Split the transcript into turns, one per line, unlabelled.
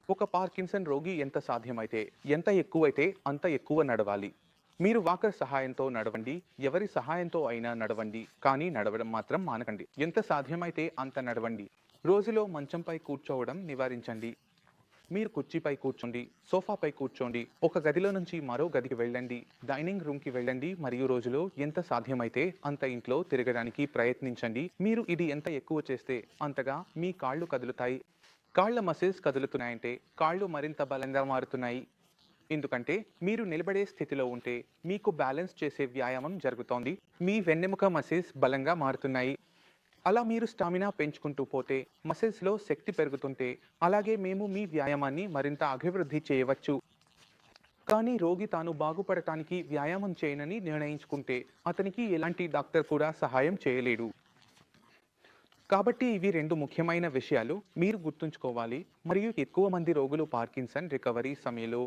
ఒక పార్కిన్సన్ రోగి ఎంత ఎక్కువైతే అంత ఎక్కువ నడవాలి. మీరు వాకర్ సహాయంతో నడవండి, ఎవరి సహాయంతో అయినా నడవండి, కానీ నడవడం మాత్రం మానకండి. ఎంత సాధ్యమైతే అంత నడవండి. రోజులో మంచంపై కూర్చోవడం నివారించండి. మీరు కుర్చీపై కూర్చోండి, సోఫాపై కూర్చోండి, ఒక గదిలో నుంచి మరో గదికి వెళ్ళండి, డైనింగ్ రూమ్కి వెళ్ళండి మరియు రోజులో ఎంత సాధ్యమైతే అంత ఇంట్లో తిరగడానికి ప్రయత్నించండి. మీరు ఇది ఎంత ఎక్కువ చేస్తే అంతగా మీ కాళ్ళు కదులుతాయి. కాళ్ళ మసిల్స్ కదులుతున్నాయంటే కాళ్ళు మరింత బలంగా మారుతున్నాయి. ఎందుకంటే మీరు నిలబడే స్థితిలో ఉంటే మీకు బ్యాలెన్స్ చేసే వ్యాయామం జరుగుతోంది. మీ వెన్నెముక మసిల్స్ బలంగా మారుతున్నాయి. అలా మీరు స్టామినా పెంచుకుంటూ పోతే మసిల్స్లో శక్తి పెరుగుతుంటే అలాగే మేము మీ వ్యాయామాన్ని మరింత అభివృద్ధి చేయవచ్చు. కానీ రోగి తాను బాగుపడటానికి వ్యాయామం చేయనని నిర్ణయించుకుంటే అతనికి ఎలాంటి డాక్టర్ కూడా సహాయం చేయలేడు. కాబట్టి ఇవి 2 ముఖ్యమైన విషయాలు మీరు గుర్తుంచుకోవాలి. మరియు ఎక్కువ మంది రోగులు పార్కిన్సన్ రికవరీ సమయంలో